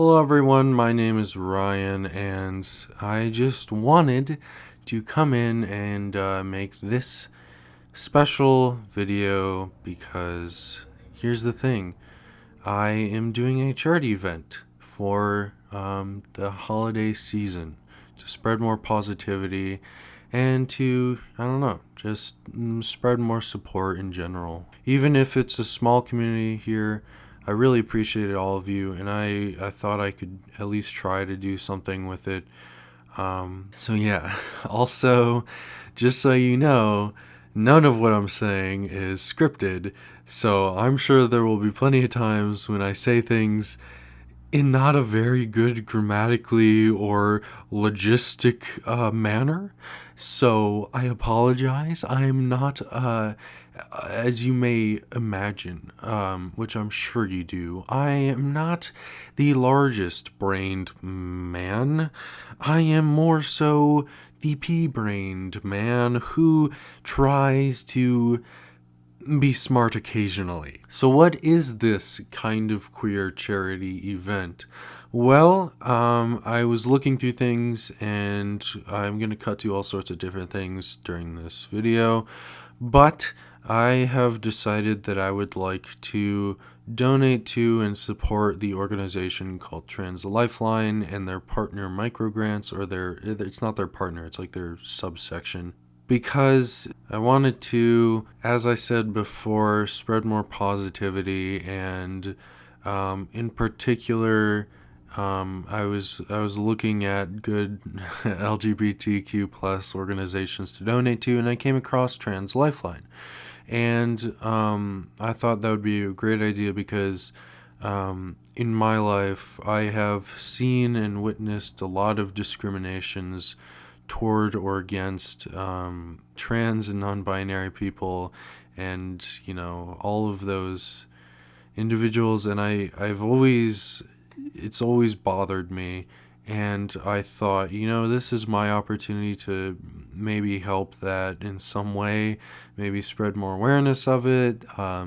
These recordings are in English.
Hello everyone, my name is Ryan, and I just wanted to come in and make this special video because here's the thing. I am doing a charity event for the holiday season to spread more positivity and to, I don't know, just spread more support in general. Even if it's a small community here, I really appreciated all of you, and I thought I could at least try to do something with it. So yeah, also, just so you know, none of what I'm saying is scripted, so I'm sure there will be plenty of times when I say things in not a very good grammatically or logistic manner. So I apologize. I'm not, as you may imagine, which I'm sure you do, I am not the largest brained man. I am more so the pea-brained man who tries to be smart occasionally. So what is this kind of queer charity event? Well, I was looking through things, and I'm going to cut to all sorts of different things during this video, but I have decided that I would like to donate to and support the organization called Trans Lifeline and their partner microgrants, or it's not their partner, it's like their subsection, because I wanted to, as I said before, spread more positivity, and in particular, I was looking at good LGBTQ plus organizations to donate to, and I came across Trans Lifeline, and I thought that would be a great idea because in my life I have seen and witnessed a lot of discriminations toward or against trans and non-binary people, and all of those individuals, and it's always bothered me, and I thought, this is my opportunity to maybe help that in some way, maybe spread more awareness of it,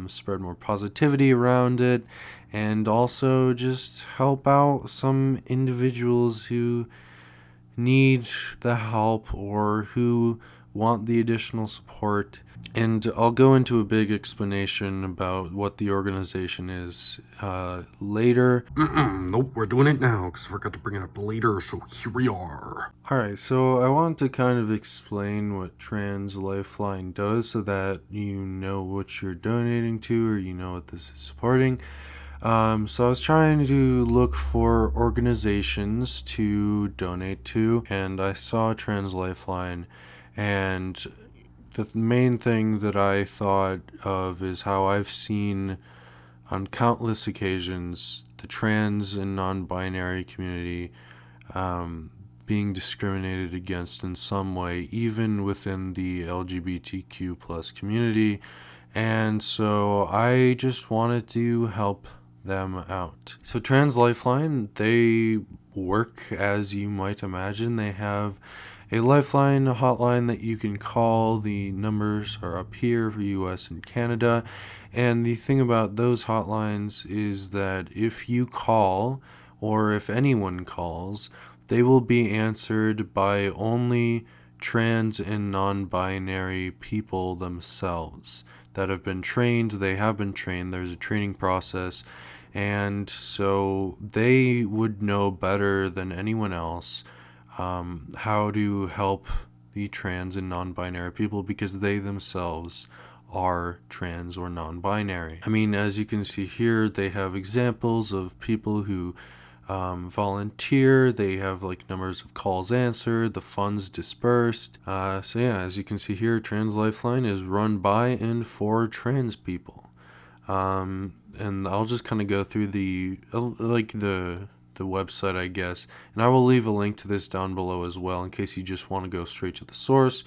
spread more positivity around it, and also just help out some individuals who need the help or who want the additional support. And I'll go into a big explanation about what the organization is later. Nope, we're doing it now because I forgot to bring it up later, so here we are. Alright, so I want to kind of explain what Trans Lifeline does so that you know what you're donating to, or you know what this is supporting. So I was trying to look for organizations to donate to, and I saw Trans Lifeline, and the main thing that I thought of is how I've seen on countless occasions the trans and non-binary community being discriminated against in some way, even within the LGBTQ plus community, and so I just wanted to help them out. So Trans Lifeline, they work as you might imagine. They have a lifeline, a hotline that you can call. The numbers are up here for US and Canada, and the thing about those hotlines is that if you call, or if anyone calls, they will be answered by only trans and non-binary people themselves that have been trained. They have been trained. There's a training process, and so they would know better than anyone else how to help the trans and non-binary people, because they themselves are trans or non-binary. I mean, as you can see here, they have examples of people who volunteer. They have like numbers of calls answered, the funds dispersed. So yeah, as you can see here, Trans Lifeline is run by and for trans people. And I'll just kind of go through the website, I guess, and I will leave a link to this down below as well in case you just want to go straight to the source.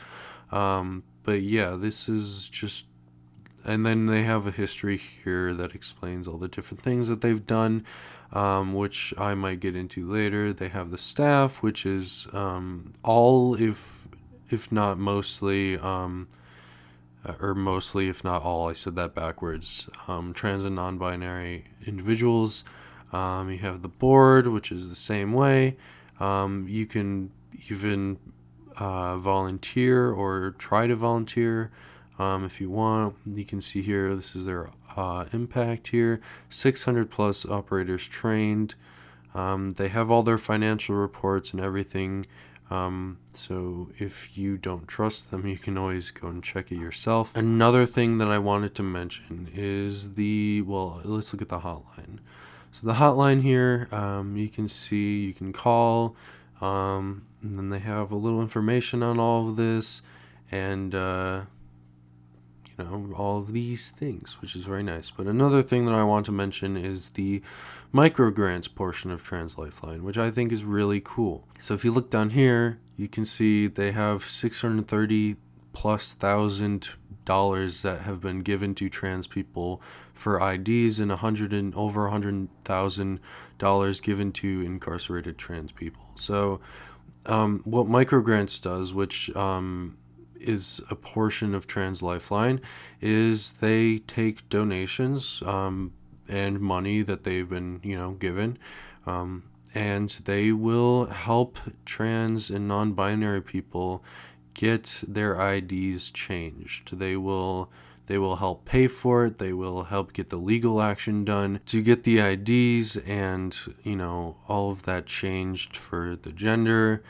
But yeah, this is just, and then they have a history here that explains all the different things that they've done, which I might get into later. They have the staff, which is all, if not mostly, or mostly if not all, I said that backwards, trans and non-binary individuals. You have the board, which is the same way. You can even volunteer or try to volunteer if you want. You can see here, this is their impact here. 600 plus operators trained. They have all their financial reports and everything. So if you don't trust them, you can always go and check it yourself. Another thing that I wanted to mention is let's look at the hotline. So the hotline here, you can see, you can call, and then they have a little information on all of this, and all of these things, which is very nice. But another thing that I want to mention is the micro grants portion of Trans Lifeline, which I think is really cool. So if you look down here, you can see they have $630 plus thousand that have been given to trans people for IDs, and over $100,000 given to incarcerated trans people. So what microgrants does, which is a portion of Trans Lifeline, is they take donations and money that they've been given, and they will help trans and non-binary people get their IDs changed. They will help pay for it. They will help get the legal action done to get the IDs and all of that changed for the gender,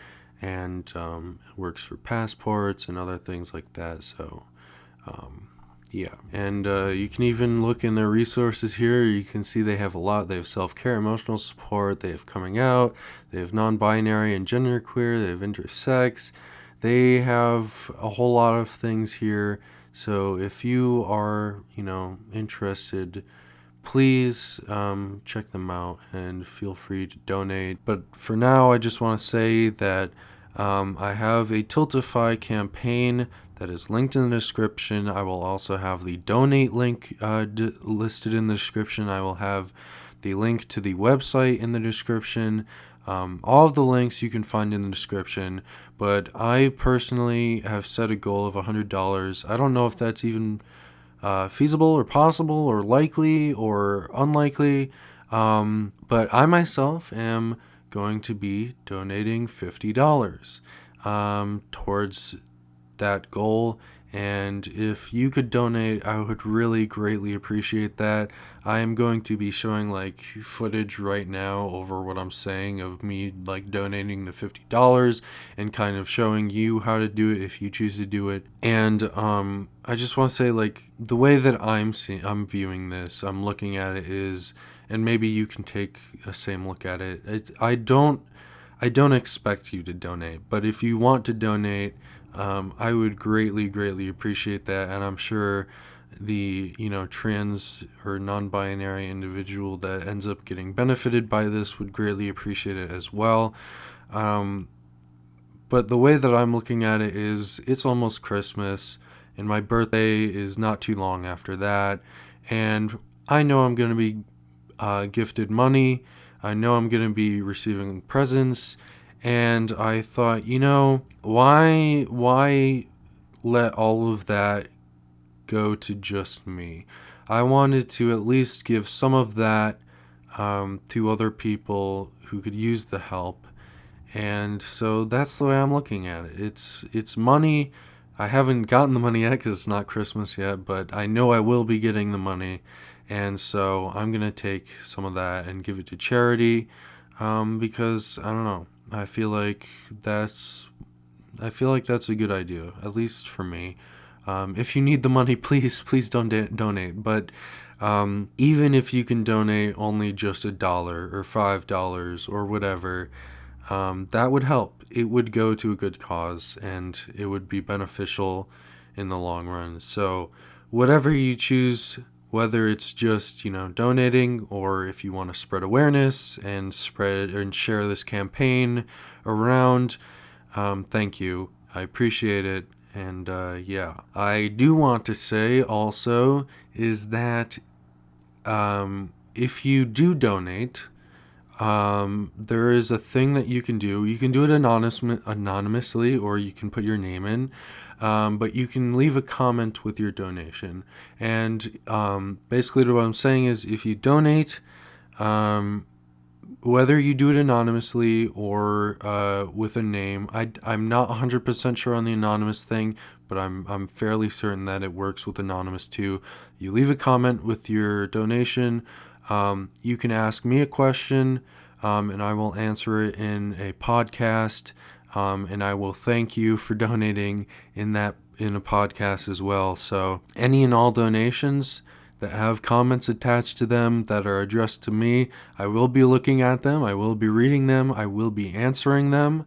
and it works for passports and other things like that. So yeah, and you can even look in their resources here. You can see they have a lot. They have self-care, emotional support, they have coming out, they have non-binary and genderqueer, they have intersex. They have a whole lot of things here. So if you are, interested, please check them out and feel free to donate. But for now, I just want to say that I have a Tiltify campaign that is linked in the description. I will also have the donate link listed in the description. I will have the link to the website in the description. All of the links you can find in the description, but I personally have set a goal of $100. I don't know if that's even feasible or possible or likely or unlikely, but I myself am going to be donating $50 towards that goal. And if you could donate, I would really greatly appreciate that. I am going to be showing footage right now over what I'm saying of me donating the $50 and kind of showing you how to do it if you choose to do it. And I just want to say the way that I'm viewing this, I'm looking at it is, and maybe you can take a same look at it. I don't expect you to donate, but if you want to donate, I would greatly appreciate that, and I'm sure the trans or non-binary individual that ends up getting benefited by this would greatly appreciate it as well. But the way that I'm looking at it is, it's almost Christmas, and my birthday is not too long after that, and I know I'm going to be gifted money. I know I'm going to be receiving presents. And I thought, why let all of that go to just me? I wanted to at least give some of that to other people who could use the help. And so that's the way I'm looking at it. It's money. I haven't gotten the money yet because it's not Christmas yet, but I know I will be getting the money. And so I'm going to take some of that and give it to charity because, I don't know, I feel like that's a good idea, at least for me. If you need the money, please don't donate. But even if you can donate only just $1 or $5 or whatever, that would help. It would go to a good cause, and it would be beneficial in the long run. So whatever you choose, whether it's just donating, or if you want to spread awareness and share this campaign around, thank you. I appreciate it. And yeah, I do want to say also is that if you do donate, there is a thing that you can do. You can do it anonymously, or you can put your name in. But you can leave a comment with your donation. And basically what I'm saying is, if you donate, whether you do it anonymously or with a name. I'm not 100% sure on the anonymous thing, but I'm fairly certain that it works with anonymous too. You leave a comment with your donation. You can ask me a question, and I will answer it in a podcast, and I will thank you for donating in a podcast as well. So any and all donations that have comments attached to them that are addressed to me, I will be looking at them, I will be reading them, I will be answering them,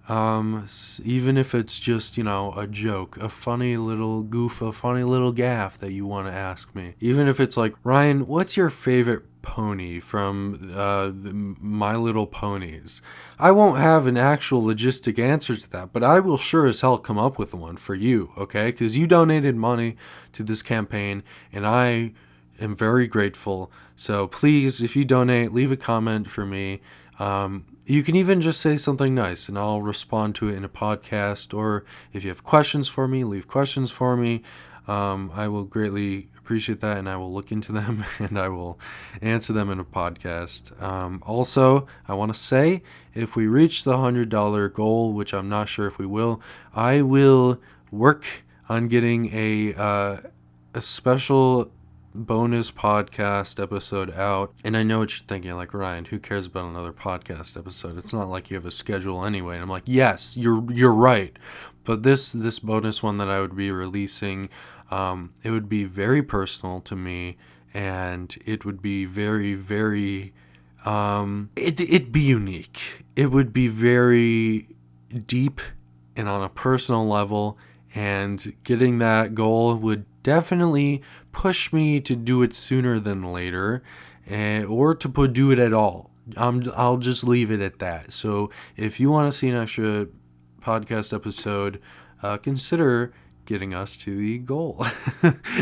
even if it's just, a joke, a funny little goof, a funny little gaff that you want to ask me. Even if it's like, Ryan, what's your favorite pony from My Little Ponies? I won't have an actual logistic answer to that, but I will sure as hell come up with one for you, okay? Because you donated money to this campaign, and I am very grateful. So please, if you donate, leave a comment for me. You can even just say something nice, and I'll respond to it in a podcast. Or if you have questions for me, leave questions for me. I will greatly appreciate that, and I will look into them, and I will answer them in a podcast. Also, I want to say, if we reach the $100 goal, which I'm not sure if we will, I will work on getting a special bonus podcast episode out. And I know what you're thinking, like, Ryan, who cares about another podcast episode? It's not like you have a schedule anyway. And I'm like, yes, you're right. But this bonus one that I would be releasing, it would be very personal to me, and it would be very, very, it'd be unique. It would be very deep and on a personal level, and getting that goal would definitely push me to do it sooner than later, or to do it at all. I'll just leave it at that. So if you want to see an extra podcast episode, consider getting us to the goal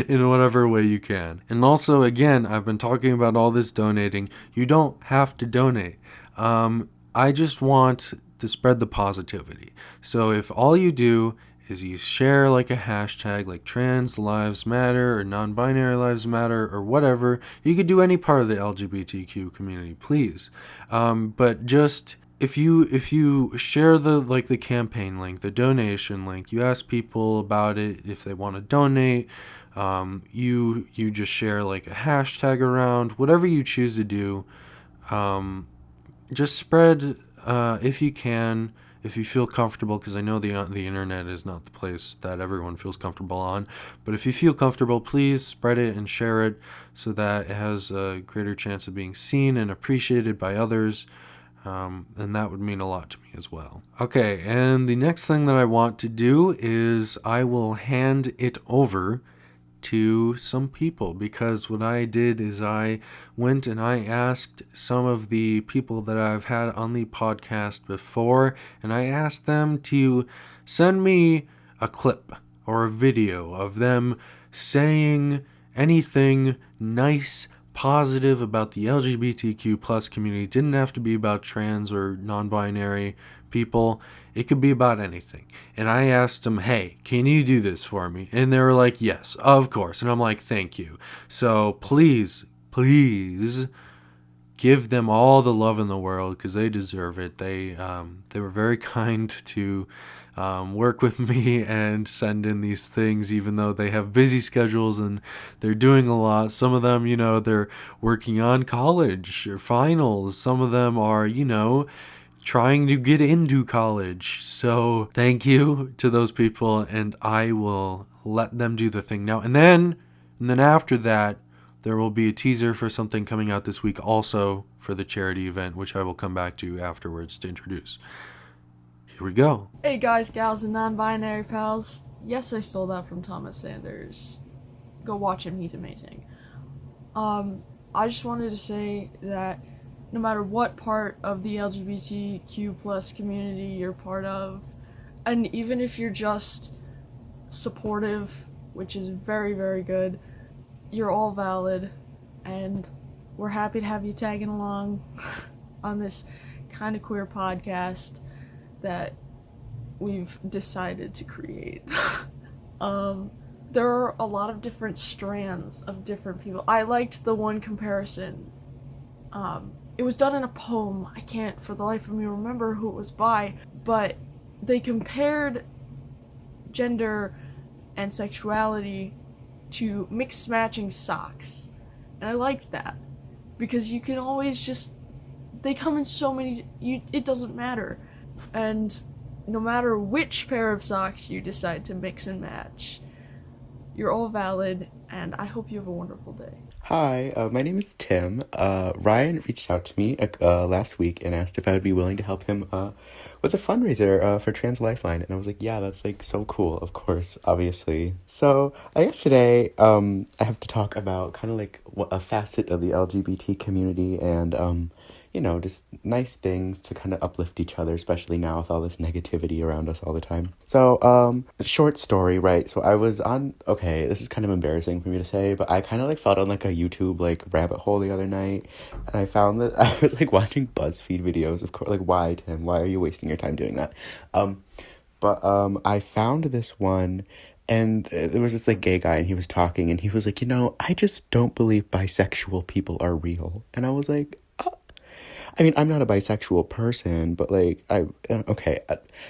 in whatever way you can. And also, again, I've been talking about all this donating. You don't have to donate. I just want to spread the positivity. So if all you do is you share like a hashtag like Trans Lives Matter or Non-Binary Lives Matter or whatever, you could do any part of the LGBTQ community, please. But just if you share the campaign link, the donation link, you ask people about it if they want to donate. You just share like a hashtag around, whatever you choose to do. Just spread if you can. If you feel comfortable, because I know the internet is not the place that everyone feels comfortable on, but if you feel comfortable, please spread it and share it so that it has a greater chance of being seen and appreciated by others, and that would mean a lot to me as well. Okay, and the next thing that I want to do is I will hand it over to some people, because what I did is I went and I asked some of the people that I've had on the podcast before, and I asked them to send me a clip or a video of them saying anything nice, positive about the LGBTQ plus community. It didn't have to be about trans or non-binary people. It could be about anything. And I asked them, hey, can you do this for me? And they were like, yes, of course. And I'm like, thank you. So please give them all the love in the world, because they deserve it. They were very kind to work with me and send in these things, even though they have busy schedules and they're doing a lot. Some of them, they're working on college or finals. Some of them are, trying to get into college. So thank you to those people, and I will let them do the thing now. And then after that, there will be a teaser for something coming out this week also for the charity event, which I will come back to afterwards to introduce. Here we go. Hey guys, gals, and non-binary pals. Yes, I stole that from Thomas Sanders. Go watch him, he's amazing. I just wanted to say that no matter what part of the LGBTQ plus community you're part of, and even if you're just supportive, which is very, very good, you're all valid, and we're happy to have you tagging along on this kind of queer podcast that we've decided to create. There are a lot of different strands of different people. I liked the one comparison It was done in a poem. I can't for the life of me remember who it was by, but they compared gender and sexuality to mixed matching socks. And I liked that, because you can always just, they come in so many, it doesn't matter. And no matter which pair of socks you decide to mix and match, you're all valid, and I hope you have a wonderful day. Hi, my name is Tim. Ryan reached out to me last week and asked if I would be willing to help him with a fundraiser for Trans Lifeline, and I was like, yeah, that's like so cool, of course, obviously. So I guess today I have to talk about kind of like a facet of the LGBT community and just nice things to kind of uplift each other, especially now with all this negativity around us all the time. So, short story, right? So I was okay, this is kind of embarrassing for me to say, but I kind of like fell on like a YouTube like rabbit hole the other night, and I found that I was like watching BuzzFeed videos, of course, like, why, Tim? Why are you wasting your time doing that? I found this one, and there was this like gay guy, and he was talking, and he was like, I just don't believe bisexual people are real. And I was like, I mean, I'm not a bisexual person, but like,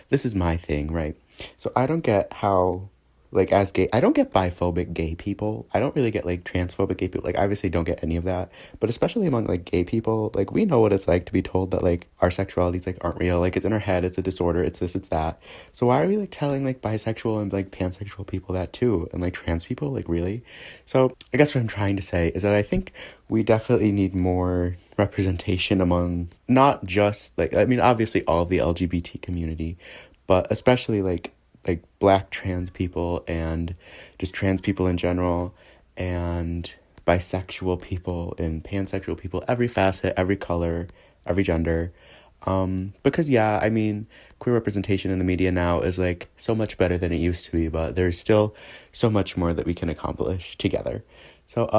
this is my thing, right? So I don't get how, like, as gay, I don't get biphobic gay people. I don't really get like transphobic gay people. Like, I obviously don't get any of that, but especially among like gay people, like, we know what it's like to be told that like our sexualities like aren't real. Like, it's in our head, it's a disorder, it's this, it's that. So why are we like telling like bisexual and like pansexual people that too? And like trans people, like, really? So I guess what I'm trying to say is that I think we definitely need more representation among not just like, I mean, obviously all of the LGBT community, but especially like Black trans people and just trans people in general, and bisexual people and pansexual people, every facet, every color, every gender. Because yeah, I mean, queer representation in the media now is like so much better than it used to be, but there's still so much more that we can accomplish together. So,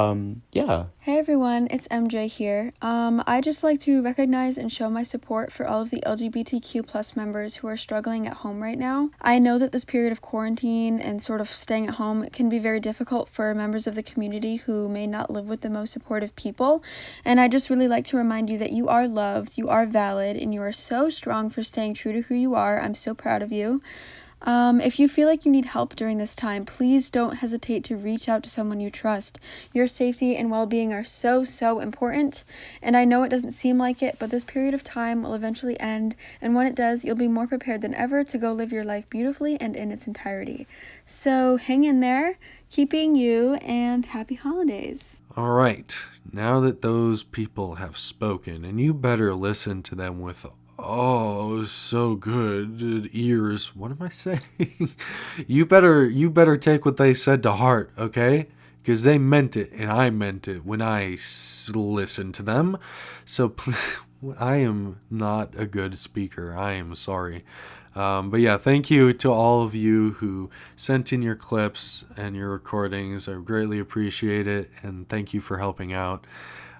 yeah. Hey everyone, it's MJ here. I just like to recognize and show my support for all of the LGBTQ plus members who are struggling at home right now. I know that this period of quarantine and sort of staying at home can be very difficult for members of the community who may not live with the most supportive people. And I just really like to remind you that you are loved, you are valid, and you are so strong for staying true to who you are. I'm so proud of you. If you feel like you need help during this time, please don't hesitate to reach out to someone you trust. Your safety and well-being are so, so important, and I know it doesn't seem like it, but this period of time will eventually end, and when it does, you'll be more prepared than ever to go live your life beautifully and in its entirety. So hang in there, keep being you, and happy holidays. All right, now that those people have spoken, and you better listen to them with so good ears. What am I saying? You better take what they said to heart, okay? Because they meant it, and I meant it when I listened to them. So I am not a good speaker. I am sorry. But yeah, thank you to all of you who sent in your clips and your recordings. I greatly appreciate it, and thank you for helping out.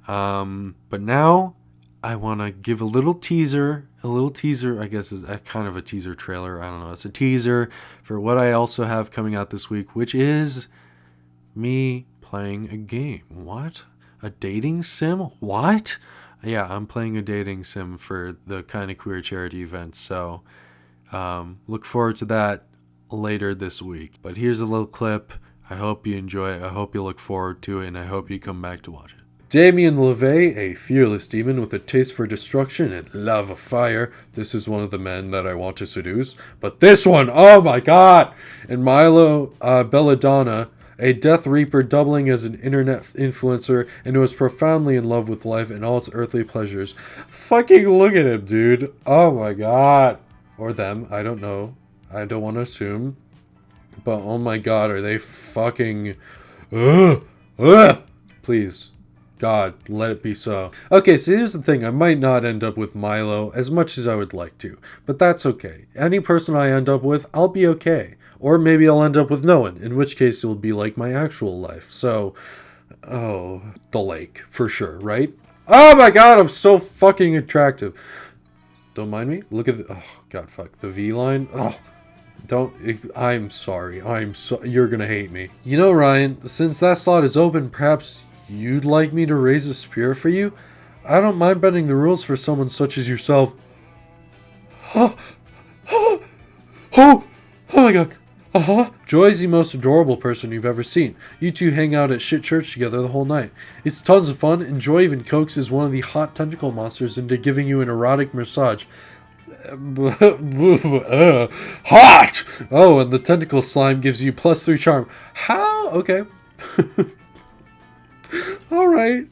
But now I want to give a little teaser, I guess is a kind of a teaser trailer. I don't know. It's a teaser for what I also have coming out this week, which is me playing a game. What? A dating sim? What? Yeah, I'm playing a dating sim for the Kind of Queer charity event. So look forward to that later this week. But here's a little clip. I hope you enjoy it. I hope you look forward to it, and I hope you come back to watch it. Damien LeVay, a fearless demon with a taste for destruction and love of fire. This is one of the men that I want to seduce. But this one, oh my god! And Milo Belladonna, a Death Reaper doubling as an internet influencer and who is profoundly in love with life and all its earthly pleasures. Fucking look at him, dude. Oh my god. Or them, I don't know. I don't want to assume. But oh my god, are they fucking... Please. God, let it be so. Okay, so here's the thing. I might not end up with Milo as much as I would like to, but that's okay. Any person I end up with, I'll be okay. Or maybe I'll end up with no one, in which case it will be like my actual life. So, the lake, for sure, right? Oh my god, I'm so fucking attractive. Don't mind me. Look at the... Oh, god, fuck. The V line. Oh, don't... I'm sorry. You're gonna hate me. You know, Ryan, since that slot is open, perhaps... you'd like me to raise a spear for you? I don't mind bending the rules for someone such as yourself. Oh my god. Joy's the most adorable person you've ever seen. You two hang out at shit church together the whole night. It's tons of fun, and Joy even coaxes one of the hot tentacle monsters into giving you an erotic massage. Hot! Oh, and the tentacle slime gives you +3 charm. How? Okay. Alright.